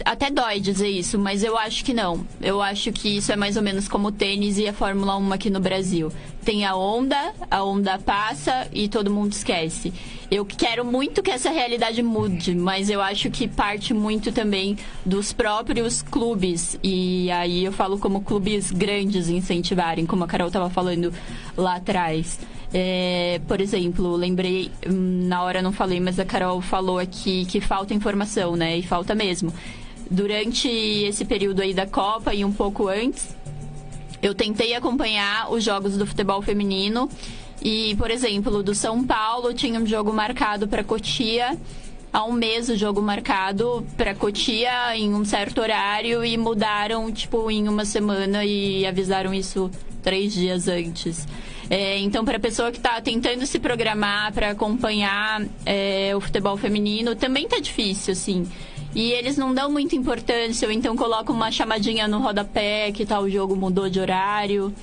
até dói dizer isso, mas eu acho que não. Eu acho que isso é mais ou menos como o tênis e a Fórmula 1 aqui no Brasil. Tem a onda passa e todo mundo esquece. Eu quero muito que essa realidade mude, mas eu acho que parte muito também dos próprios clubes. E aí eu falo como clubes grandes incentivarem, como a Carol estava falando lá atrás. Por exemplo, lembrei, na hora não falei, mas a Carol falou aqui que falta informação, né? E falta mesmo. Durante esse período aí da Copa e um pouco antes, eu tentei acompanhar os jogos do futebol feminino e, por exemplo, do São Paulo tinha um jogo marcado para Cotia. Há um mês o jogo marcado para Cotia em um certo horário e mudaram, em uma semana e avisaram isso 3 dias antes. Então, para a pessoa que está tentando se programar para acompanhar o futebol feminino, também tá difícil, assim. E eles não dão muita importância, ou então colocam uma chamadinha no rodapé que tal jogo mudou de horário.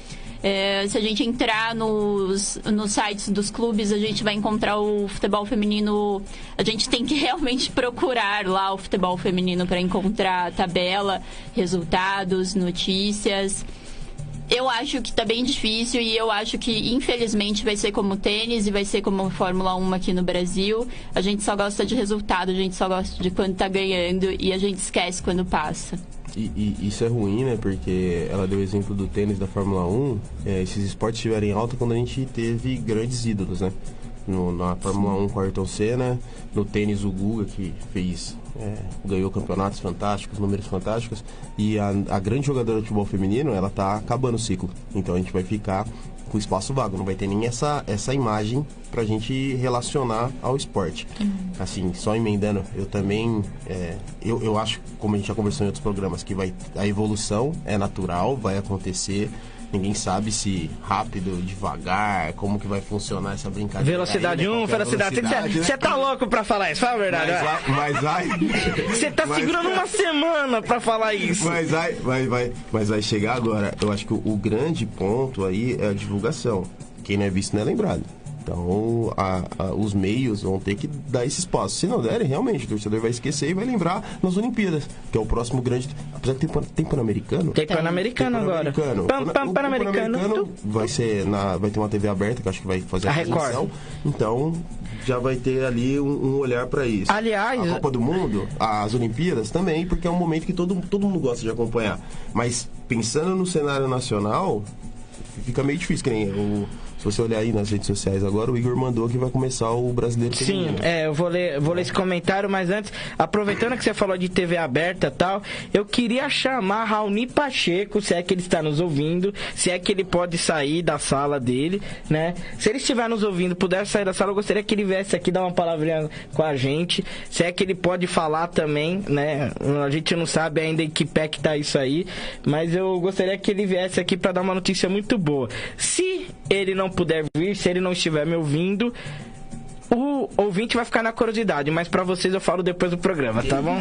Se a gente entrar nos sites dos clubes, a gente vai encontrar o futebol feminino. A gente tem que realmente procurar lá o futebol feminino para encontrar tabela, resultados, notícias. Eu acho que tá bem difícil e eu acho que, infelizmente, vai ser como o tênis e vai ser como a Fórmula 1 aqui no Brasil. A gente só gosta de resultado, a gente só gosta de quando tá ganhando e a gente esquece quando passa. E isso é ruim, né? Porque ela deu o exemplo do tênis da Fórmula 1. Esses esportes estiveram em alta quando a gente teve grandes ídolos, né? Na Fórmula 1 com o Ayrton Senna, no tênis o Guga, que ganhou campeonatos fantásticos, números fantásticos, e a grande jogadora de futebol feminino, ela tá acabando o ciclo, então a gente vai ficar com espaço vago, não vai ter nem essa imagem pra gente relacionar ao esporte. Assim, só emendando, eu também eu acho, como a gente já conversou em outros programas, que a evolução é natural, vai acontecer. Ninguém sabe se rápido, devagar, como que vai funcionar essa brincadeira. Velocidade 1, velocidade 2. Você tá louco pra falar isso, fala a verdade. Mas vai. Você tá segurando uma semana pra falar isso. Mas vai chegar agora. Eu acho que o grande ponto aí é a divulgação. Quem não é visto não é lembrado. Então, os meios vão ter que dar esse espaço. Se não derem, realmente, o torcedor vai esquecer e vai lembrar nas Olimpíadas, que é o próximo grande... Apesar que tem Pan-Americano. Tem Pan-Americano agora. Pan-Americano vai ter uma TV aberta, que eu acho que vai fazer a transmissão. Então, já vai ter ali um olhar para isso. Aliás... A Copa do Mundo, as Olimpíadas também, porque é um momento que todo mundo gosta de acompanhar. Mas, pensando no cenário nacional, fica meio difícil, que nem se você olhar aí nas redes sociais agora, o Igor mandou que vai começar o Brasileiro Feminino. Sim, eu vou ler esse comentário, mas antes, aproveitando que você falou de TV aberta e tal, eu queria chamar Raoni Pacheco, se é que ele está nos ouvindo, se é que ele pode sair da sala dele, né? Se ele estiver nos ouvindo, puder sair da sala, eu gostaria que ele viesse aqui dar uma palavrinha com a gente, se é que ele pode falar também, né? A gente não sabe ainda em que pé que tá isso aí, mas eu gostaria que ele viesse aqui para dar uma notícia muito boa. Se ele não puder vir, se ele não estiver me ouvindo, o ouvinte vai ficar na curiosidade, mas pra vocês eu falo depois do programa, tá bom?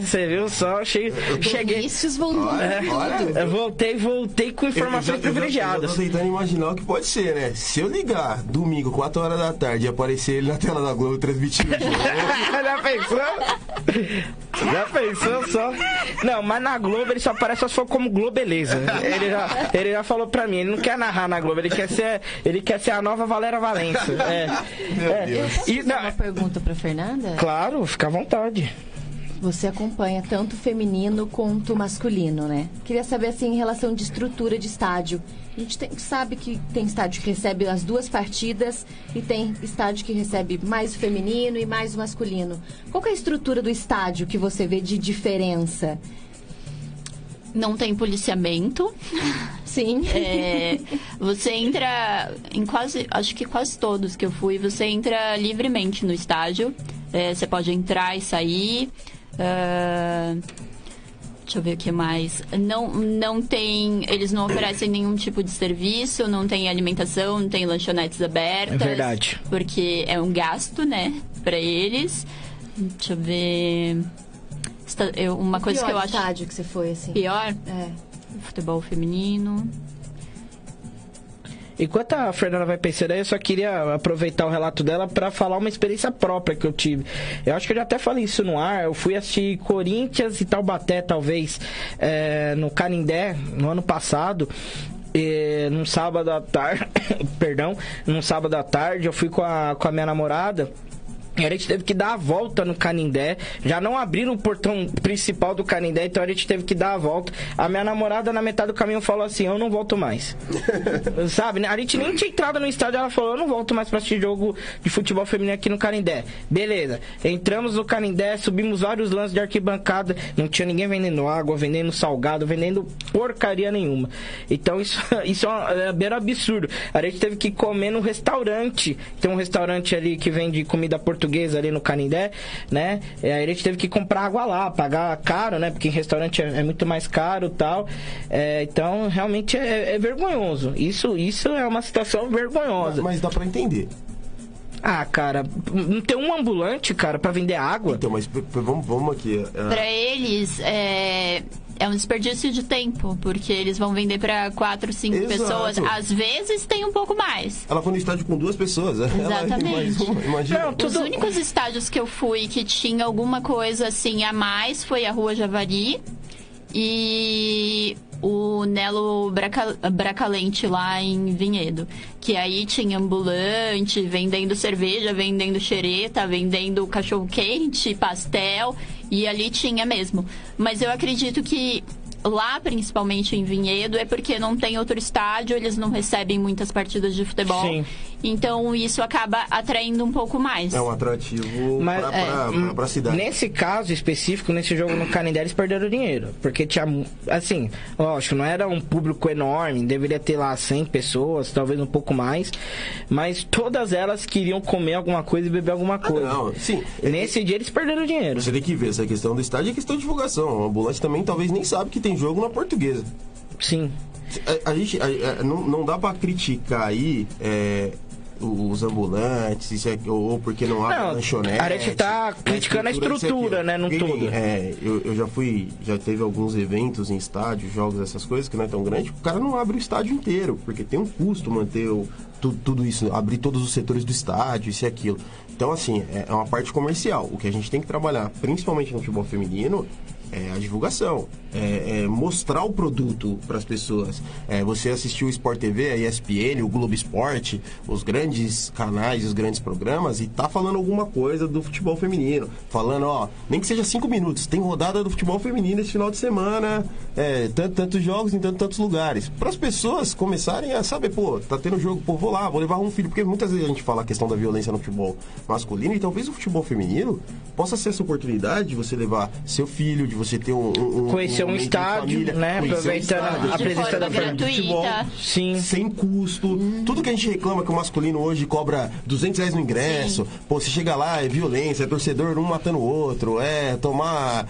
Você viu só? Cheguei. Voltei com informações privilegiadas. Eu tô tentando imaginar o que pode ser, né? Se eu ligar domingo, 4 horas da tarde, e aparecer ele na tela da Globo transmitindo o jogo. Já pensou só? Não, mas na Globo ele só aparece se for como Globeleza. Ele já falou pra mim, ele não quer narrar na Globo, ele quer ser a nova Valéria Valença. Eu posso fazer uma pergunta pra Fernanda? Claro, fica à vontade. Você acompanha tanto o feminino quanto o masculino, né? Queria saber, assim, em relação de estrutura de estádio. A gente sabe que tem estádio que recebe as duas partidas e tem estádio que recebe mais o feminino e mais o masculino. Qual que é a estrutura do estádio que você vê de diferença? Não tem policiamento. Sim. Você entra em acho que quase todos que eu fui, você entra livremente no estádio. Você pode entrar e sair. Deixa eu ver o que mais. Não tem... Eles não oferecem nenhum tipo de serviço, não tem alimentação, não tem lanchonetes abertas. É verdade. Porque é um gasto, né? Pra eles. Deixa eu ver... Uma coisa que eu acho... estádio que você foi, assim? Pior? É. Futebol feminino... Enquanto a Fernanda vai pensando aí, eu só queria aproveitar o relato dela para falar uma experiência própria que eu tive. Eu acho que eu já até falei isso no ar. Eu fui assistir Corinthians e Taubaté, talvez, no Canindé, no ano passado. Num sábado à tarde, num sábado à tarde, eu fui com a minha namorada. E a gente teve que dar a volta no Canindé. Já não abriram o portão principal do Canindé, então a gente teve que dar a volta. A minha namorada, na metade do caminho, falou assim: eu não volto mais. Sabe? A gente nem tinha entrado no estádio, ela falou: eu não volto mais pra assistir jogo de futebol feminino aqui no Canindé. Beleza. Entramos no Canindé, subimos vários lances de arquibancada. Não tinha ninguém vendendo água, vendendo salgado, vendendo porcaria nenhuma. Então isso é beiro absurdo. A gente teve que comer no restaurante. Tem um restaurante ali que vende comida portuguesa ali no Canindé, né? Aí a gente teve que comprar água lá, pagar caro, né? Porque em restaurante é muito mais caro e tal. Então, realmente é vergonhoso. Isso é uma situação vergonhosa. Mas dá pra entender. Ah, cara, não tem um ambulante, cara, pra vender água? Então, mas vamos aqui. Pra eles, é um desperdício de tempo, porque eles vão vender pra 4, 5 Exato. pessoas. Às vezes tem um pouco mais. Ela foi no estádio com 2 pessoas. Exatamente. Imagina. Não, Os únicos estádios que eu fui que tinha alguma coisa assim a mais foi a Rua Javari e o Nelo Bracalente lá em Vinhedo. Que aí tinha ambulante, vendendo cerveja, vendendo xereta, vendendo cachorro-quente, pastel. E ali tinha mesmo. Mas eu acredito que lá, principalmente em Vinhedo, é porque não tem outro estádio, eles não recebem muitas partidas de futebol. Sim. Então isso acaba atraindo um pouco mais. É um atrativo pra cidade. Nesse caso específico, nesse jogo no Canindé, eles perderam dinheiro. Porque tinha, assim, lógico, não era um público enorme, deveria ter lá 100 pessoas, talvez um pouco mais. Mas todas elas queriam comer alguma coisa e beber alguma coisa. Não, sim. Nesse dia eles perderam dinheiro. Você tem que ver, essa questão do estádio é questão de divulgação. O ambulante também talvez nem sabe que tem jogo na Portuguesa. Sim. A gente não dá pra criticar aí os ambulantes, ou porque não há lanchonete. A gente tá criticando a estrutura, né, no todo. Eu já teve alguns eventos em estádio, jogos, essas coisas que não é tão grande, o cara não abre o estádio inteiro, porque tem um custo manter tudo isso, abrir todos os setores do estádio, isso e aquilo. Então, assim, é uma parte comercial. O que a gente tem que trabalhar, principalmente no futebol feminino, é a divulgação, mostrar o produto para as pessoas. Você assistiu o Sport TV, a ESPN, o Globo Esporte, os grandes canais, os grandes programas, e tá falando alguma coisa do futebol feminino. Falando, nem que seja 5 minutos, tem rodada do futebol feminino esse final de semana, tantos jogos em tantos lugares. Para as pessoas começarem a saber, tá tendo jogo, vou lá, vou levar um filho, porque muitas vezes a gente fala a questão da violência no futebol masculino, e talvez o futebol feminino possa ser essa oportunidade de você levar seu filho, de você ter conhecer um estádio, família, né? Aproveitando a presença da família do futebol, sim, sem custo. Tudo que a gente reclama que o masculino hoje cobra R$200 no ingresso, você chega lá, é violência, é torcedor um matando o outro, tomar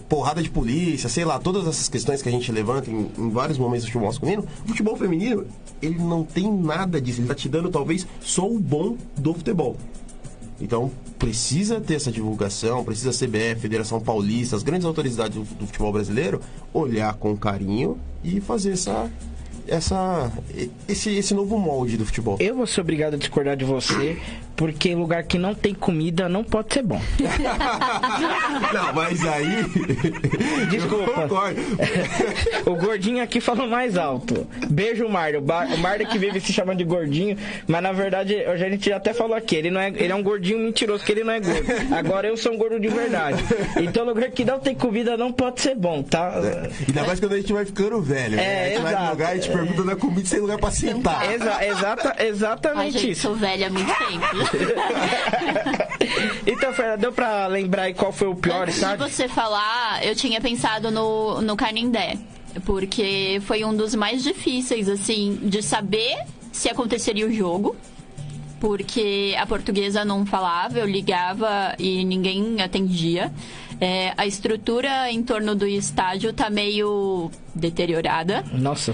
porrada de polícia, sei lá, todas essas questões que a gente levanta em vários momentos do futebol masculino. O futebol feminino, ele não tem nada disso, ele tá te dando talvez só o bom do futebol. Então, precisa ter essa divulgação, precisa a CBF, Federação Paulista, as grandes autoridades do futebol brasileiro, olhar com carinho e fazer esse novo molde do futebol. Eu vou ser obrigado a discordar de você, porque lugar que não tem comida não pode ser bom. Não, mas aí... Desculpa. Eu concordo. O gordinho aqui falou mais alto. Beijo, Mário. O Mário que vive se chamando de gordinho, mas na verdade, a gente até falou aqui, ele é um gordinho mentiroso, que ele não é gordo. Agora eu sou um gordo de verdade. Então lugar que não tem comida não pode ser bom, tá? Ainda mais quando a gente vai ficando velho. A gente vai no lugar, a gente pergunta da comida sem lugar pra sentar. Exatamente. Gente, sou velha há muito tempo. Então, Fernanda, deu pra lembrar aí qual foi o pior, sabe? Antes de você falar, eu tinha pensado no Canindé, porque foi um dos mais difíceis, assim, de saber se aconteceria o jogo, porque a Portuguesa não falava, eu ligava e ninguém atendia. A estrutura em torno do estádio tá meio deteriorada. Nossa.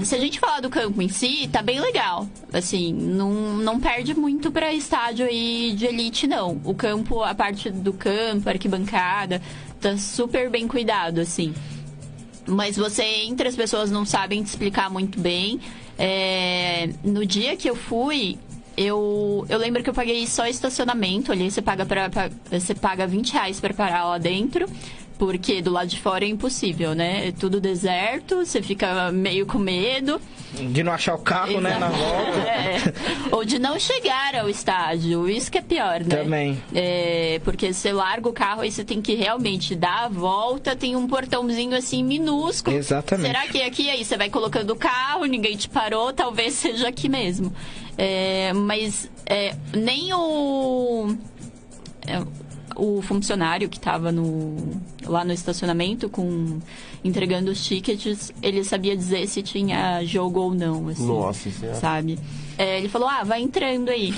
Se a gente falar do campo em si, tá bem legal. Assim, não perde muito pra estádio aí de elite, não. O campo, a parte do campo, a arquibancada, tá super bem cuidado, assim. Mas você entra, as pessoas não sabem te explicar muito bem. No dia que eu fui, eu lembro que eu paguei só estacionamento ali. Você paga R$20 para parar lá dentro, porque do lado de fora é impossível, né? É tudo deserto, você fica meio com medo. De não achar o carro, né, na volta. Ou de não chegar ao estádio, isso que é pior, né? Também. Porque você larga o carro e você tem que realmente dar a volta, tem um portãozinho assim minúsculo. Exatamente. Será que é aqui? Aí você vai colocando o carro, ninguém te parou, talvez seja aqui mesmo. Mas nem o funcionário que estava lá no estacionamento entregando os tickets, ele sabia dizer se tinha jogo ou não, assim. Nossa Senhora. Sabe? Ele falou, vai entrando aí.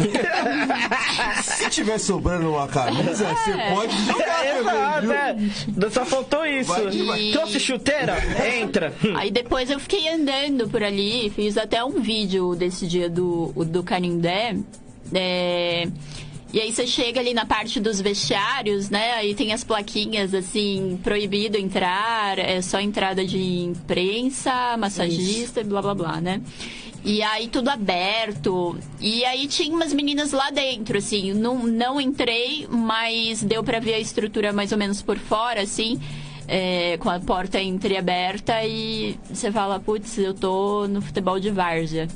Se tiver sobrando uma camisa, você pode jogar também, viu? Só faltou isso. Trouxe chuteira? Entra. Aí depois eu fiquei andando por ali, fiz até um vídeo desse dia do Canindé. E aí você chega ali na parte dos vestiários, né? Aí tem as plaquinhas, assim, proibido entrar, só entrada de imprensa, massagista e blá, blá, blá, né? E aí tudo aberto. E aí tinha umas meninas lá dentro, assim. Não entrei, mas deu pra ver a estrutura mais ou menos por fora, assim. Com a porta entreaberta e você fala, putz, eu tô no futebol de várzea.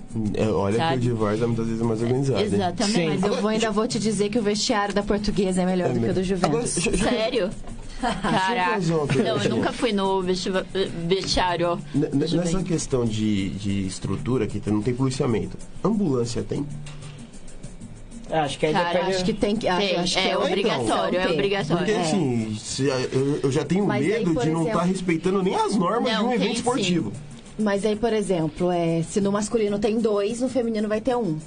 Olha, sabe? Que o de várzea muitas vezes é mais organizado. Exatamente. Sim. Mas eu ainda vou te dizer que o vestiário da Portuguesa é melhor do que o do Juventus. Sério? Caraca. Não, eu nunca fui no vestiário. Nessa questão de estrutura, que não tem policiamento, ambulância tem? Acho que aí depende... acho que tem que... Acho que é obrigatório, é obrigatório. Porque assim, eu já tenho medo de não estar respeitando nem as normas de um evento esportivo. Mas aí, por exemplo, se no masculino tem 2, no feminino vai ter 1.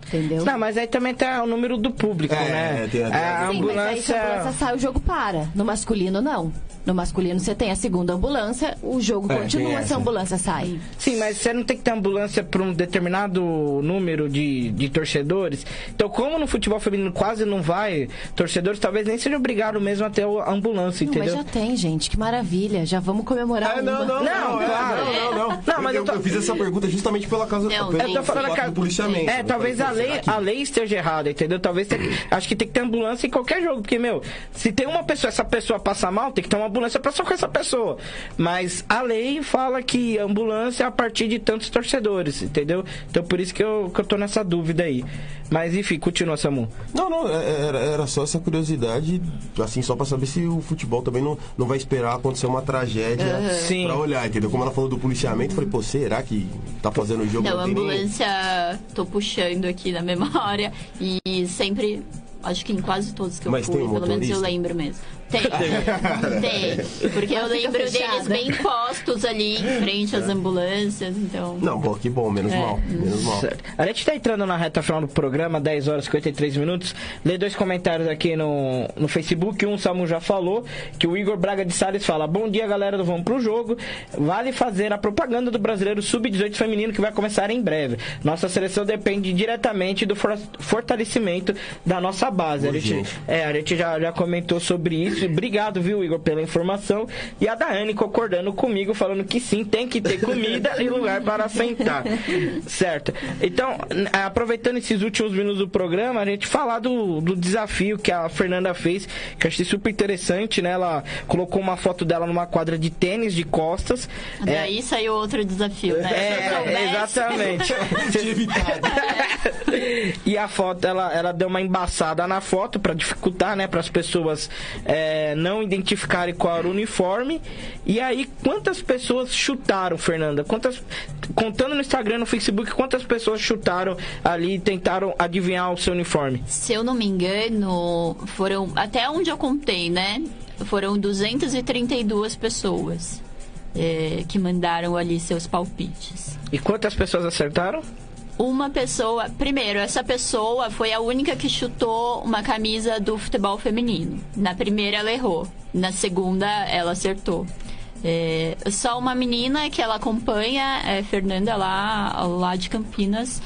Entendeu? Não, mas aí também tem o número do público, né? A ambulância... Mas aí se a ambulância sai, o jogo para. No masculino, não. No masculino, você tem a segunda ambulância, o jogo continua se a ambulância sai. Sim, mas você não tem que ter ambulância para um determinado número de torcedores. Então, como no futebol feminino quase não vai torcedores, talvez nem seja obrigado mesmo a ter a ambulância, entendeu? Mas já tem, gente. Que maravilha. Já vamos comemorar Não, claro. Não, mas eu fiz essa pergunta justamente pela causa eu tô falando do policiamento. Talvez a lei esteja errada, entendeu? Talvez acho que tem que ter ambulância em qualquer jogo, porque, se tem uma pessoa, essa pessoa passa mal, tem que ter uma ambulância para socorrer essa pessoa. Mas a lei fala que ambulância é a partir de tantos torcedores, entendeu? Então por isso que eu tô nessa dúvida aí. Mas enfim, continua, Samu. Não, era só essa curiosidade, assim, só para saber se o futebol também não vai esperar acontecer uma tragédia para olhar, entendeu? Como ela falou do policiamento, eu falei, pô, será que tá fazendo o jogo? Não, a ambulância, tô puxando aqui na memória e sempre... Acho que em quase todos que eu fui, pelo menos eu lembro mesmo. Tem. Porque eu lembro deles bem postos ali em frente às ambulâncias, então... Não, pô, que bom, menos mal. A gente tá entrando na reta final do programa, 10 horas e 53 minutos. Lê 2 comentários aqui no Facebook. Um, o Samu já falou, que o Igor Braga de Salles fala: bom dia, galera do Vamos Pro Jogo. Vale fazer a propaganda do Brasileiro Sub-18 feminino que vai começar em breve. Nossa seleção depende diretamente do fortalecimento da nossa base. A gente já comentou sobre isso. Obrigado, viu, Igor, pela informação. E a Daiane concordando comigo, falando que sim, tem que ter comida e lugar para sentar. Certo. Então, aproveitando esses últimos minutos do programa, a gente falar do desafio que a Fernanda fez, que eu achei super interessante, né? Ela colocou uma foto dela numa quadra de tênis de costas. Daí saiu outro desafio, né? Exatamente. E a foto, ela deu uma embaçada na foto para dificultar, né, para as pessoas não identificarem qual era o uniforme. E aí, quantas pessoas chutaram, Fernanda? Contando no Instagram, no Facebook, quantas pessoas chutaram ali e tentaram adivinhar o seu uniforme? Se eu não me engano, foram, até onde eu contei, né? Foram 232 pessoas que mandaram ali seus palpites. E quantas pessoas acertaram? Uma pessoa... Primeiro, essa pessoa foi a única que chutou uma camisa do futebol feminino. Na primeira, ela errou. Na segunda, ela acertou. Só uma menina que ela acompanha, Fernanda, lá de Campinas,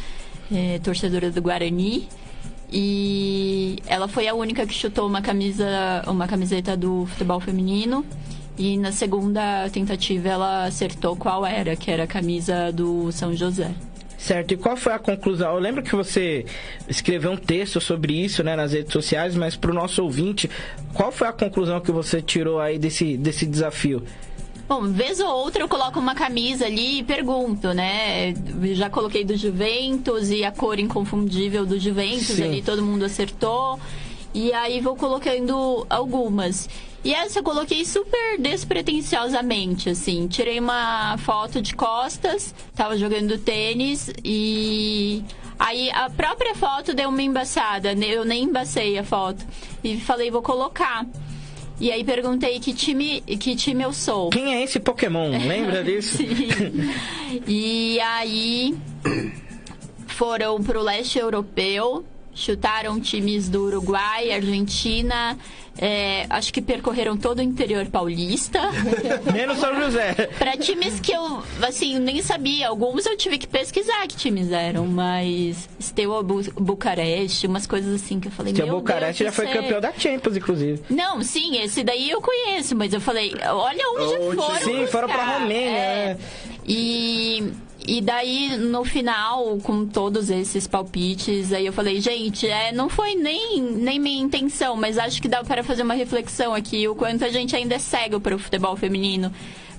torcedora do Guarani. E ela foi a única que chutou uma camiseta do futebol feminino. E na segunda tentativa ela acertou qual era, que era a camisa do São José. Certo, e qual foi a conclusão? Eu lembro que você escreveu um texto sobre isso, né, nas redes sociais, mas para o nosso ouvinte, qual foi a conclusão que você tirou aí desse desafio? Bom, vez ou outra eu coloco uma camisa ali e pergunto, né? Já coloquei do Juventus e a cor inconfundível do Juventus, Sim. Ali todo mundo acertou. E aí vou colocando algumas. E essa eu coloquei super despretensiosamente, assim. Tirei uma foto de costas, tava jogando tênis e... Aí a própria foto deu uma embaçada, eu nem embacei a foto. E falei, vou colocar. E aí perguntei que time eu sou. Quem é esse Pokémon? Lembra disso? Sim. E aí foram pro leste europeu, chutaram times do Uruguai, Argentina, acho que percorreram todo o interior paulista. Menos São José. Pra times que eu, assim, nem sabia. Alguns eu tive que pesquisar que times eram, mas Steaua Bucareste, umas coisas assim que eu falei, Steaua Bucareste já foi campeão da Champions, inclusive. Não, sim, esse daí eu conheço, mas eu falei, olha onde foram. Sim, foram pra Romênia. E daí, no final, com todos esses palpites, aí eu falei, gente, não foi nem minha intenção, mas acho que dá para fazer uma reflexão aqui, o quanto a gente ainda é cego para o futebol feminino.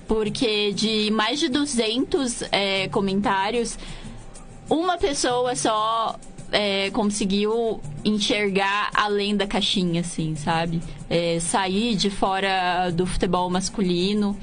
Porque de mais de 200 comentários, uma pessoa só conseguiu enxergar além da caixinha, assim, sabe? Sair de fora do futebol masculino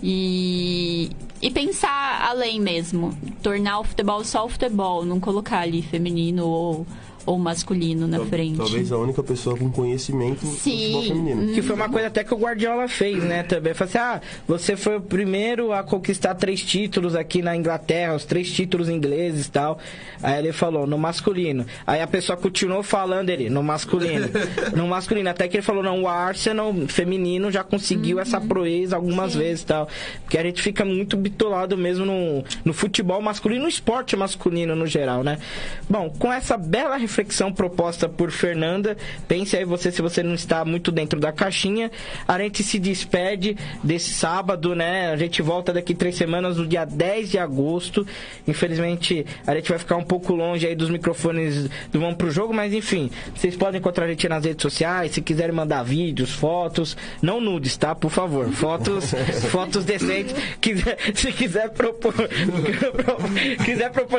e pensar além mesmo. Tornar o futebol só o futebol, não colocar ali feminino ou masculino na frente. Talvez a única pessoa com conhecimento do futebol feminino. Que foi uma coisa até que o Guardiola fez, né? Também falou assim, você foi o primeiro a conquistar 3 títulos aqui na Inglaterra, os 3 títulos ingleses e tal. Aí ele falou, no masculino. Aí a pessoa continuou falando no masculino. No masculino, até que ele falou, não, o Arsenal feminino já conseguiu essa proeza algumas vezes e tal. Porque a gente fica muito bitolado mesmo no futebol masculino, no esporte masculino no geral, né? Bom, com essa bela reflexão proposta por Fernanda, pense aí se você não está muito dentro da caixinha. A gente se despede desse sábado, né? A gente volta daqui 3 semanas, no dia 10 de agosto. Infelizmente, a gente vai ficar um pouco longe aí dos microfones do Vamos Pro Jogo, mas enfim, vocês podem encontrar a gente nas redes sociais, se quiserem mandar vídeos, fotos, não nudes, tá? Por favor, fotos decentes. Se quiser propor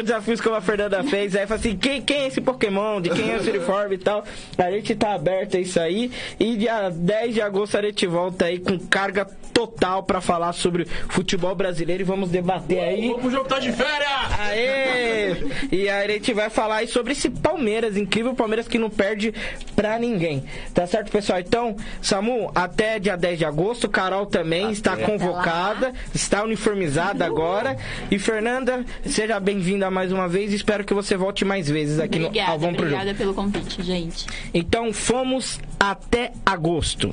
desafios como a Fernanda fez, aí fala assim, quem é esse Pokémon, de quem é esse uniforme e tal, a gente tá aberto a isso aí, e dia 10 de agosto a gente volta aí com carga total pra falar sobre futebol brasileiro e vamos debater aí. Vamos pro jogo, tá de férias! Aê! E aí a gente vai falar aí sobre esse Palmeiras, incrível Palmeiras que não perde pra ninguém. Tá certo, pessoal? Então, Samu, até dia 10 de agosto, Carol também está convocada, está uniformizada agora. E Fernanda, seja bem-vinda mais uma vez, espero que você volte mais vezes aqui ao Vamos Pro Jogo. Obrigada pelo convite, gente. Então, fomos até agosto.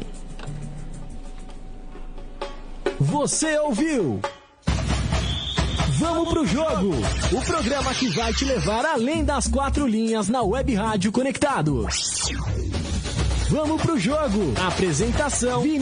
Você ouviu? Vamos Pro Jogo, o programa que vai te levar além das 4 linhas na Web Rádio Conectados. Vamos Pro Jogo, apresentação